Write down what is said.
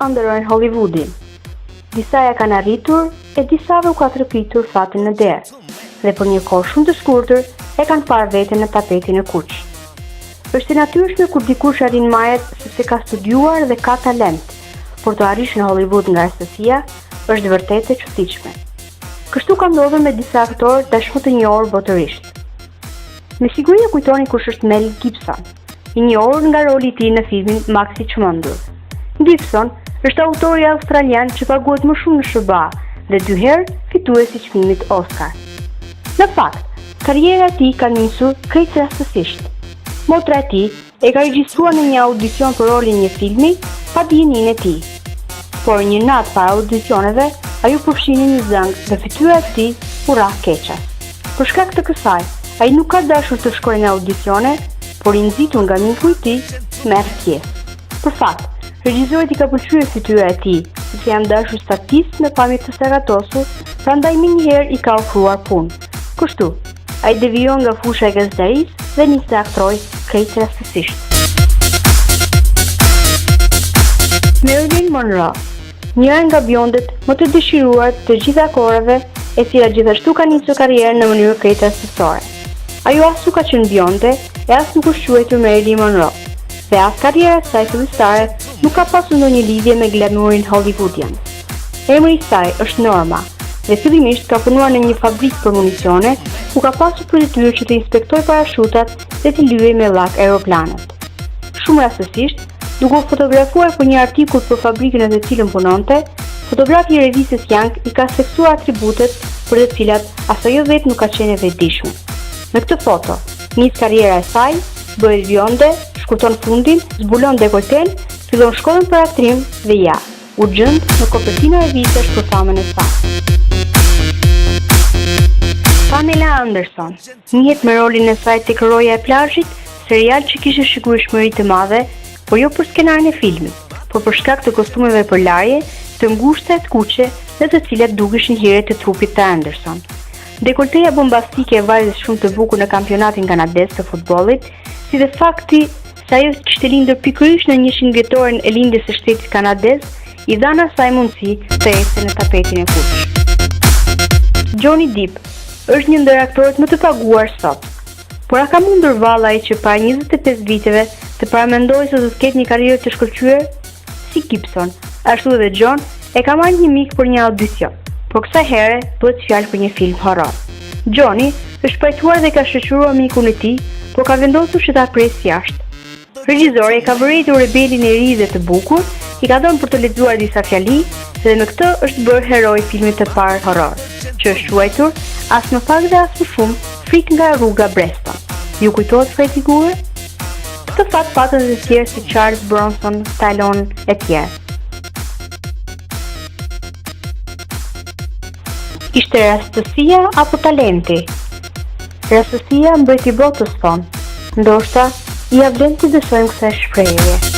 ëndërrojnë Hollywoodin. Disa ja kanë arritur e disave u ka trëpitur fatin në derë, dhe për një kohë shumë të shkurtër e kanë parë veten në tapetin e kuq. Është e natyrshme kur dikush arrin majet sepse ka studiuar dhe ka talent, por të arrish në Hollywood nga rastësia është vërtet e çuditshme. Kështu ka ndodhur me disa aktorë tashmë të njohur botërisht. Me siguri e kujtoni kush është Mel Gibson, i njohur nga roli i tij në filmin Maxi i çmendur. Gibson është autori australian që paguhet më shumë në SBA dhe 2 herë fituesi i çmimit Oscar. Në fakt, karriera e tij ka nisur krejt rastësisht. Motra e tij e ka regjistruar në një audicion për rolin e një filmi pa dijeninë e tij. Por një natë para audicioneve, ai u përfshini një zëng dhe fytyra e tij u rrah keqas. Për shkak të kësaj, ai nuk ka dashur të shkojë në audicione, por i nxitur nga miku i tij, merr pjesë. Për fat, regjisorit i ka pëlqyer fytyra e tij, sepse janë dashur statist me pamje të serratosur, prandaj menjëherë i ka ofruar punë. Kështu, ai devijon nga fusha e gazetarisë dhe nisi të aktorë krejt rastësisht. Marilyn Monroe, njëra nga bjondet më të dëshiruar të gjitha kohërave, e cila gjithashtu ka nisur karrierën në mënyrë krejt rastësore. Ajo as nuk ka qenë bjonde, e as nuk është quajtur Marilyn Monroe, dhe as karriera e saj fillestare nuk ka pasur ndonjë lidhje me glamurin hollywoodian. Emri i saj është Norma, dhe fillimisht ka punuar në një fabrikë për municione, ku ka pasur për detyrë që të inspektojë parashutat dhe të lyejë me llak aeroplanet. Shumë rastësisht, duke u fotografuar për një artikull për fabrikën e të cilën punonte, fotografi i revistës Young i ka seksuar atributet për të cilat as ajo vetë nuk ka qenë e vetëdijshme. Në këtë foto, nis karriera e saj, bëhet bjonde, shkurton fundin, zbulon dekolten, fillon shkollën për aktrim dhe ja, u gjend në kopertinë e revistës për famën e saj. Pamela Anderson, njihet me rolin e saj tek Roja e plazhit, serial që kishte shikueshmëri të madhe, por jo për skenarin e filmit, por për shkak të kostumeve për larje, të ngushta e të kuqe dhe të cilat dukeshin hire të trupit të Anderson. Dekolteja bombastike e vajzës shumë të bukur në kampionatin kanadez të futbollit, si dhe fakti se ajo kishte lindur pikërisht në 100 vjetoren e lindjes së shtetit kanadez, i dhan asaj mundësi të ecë në tapetin e kuq. Johnny Depp është një ndër aktorët më të paguar sot, por a ka mundur valla ai që para 25 viteve të paramendoj se do të ketë një karrierë të shkëlqyer? Si Gibson, ashtu edhe John e ka marrë një mik për një audicion, por kësaj here bëhet fjalë për një film horror. Johnny është pajtuar dhe ka shoqëruar mikun e tij, por ka vendosur që ta presë jashtë. Regjizori e ka vërejtur rebelin e ri dhe të bukur, i ka dhënë për të lexuar disa fjali dhe në këtë është bërë heroi filmit të parë horror, që është quajtur as më pak dhe as më shumë Frik nga rruga Breston. Ju kujtohet Freddy Krueger? Këtë fat patën dhe tjerë si Charles Bronson, Stallone e tjerë. Ishte rastësia apo talenti? Rastësia mbreti botës thonë, ndoshta ia vlen të besojmë kësaj shprehje.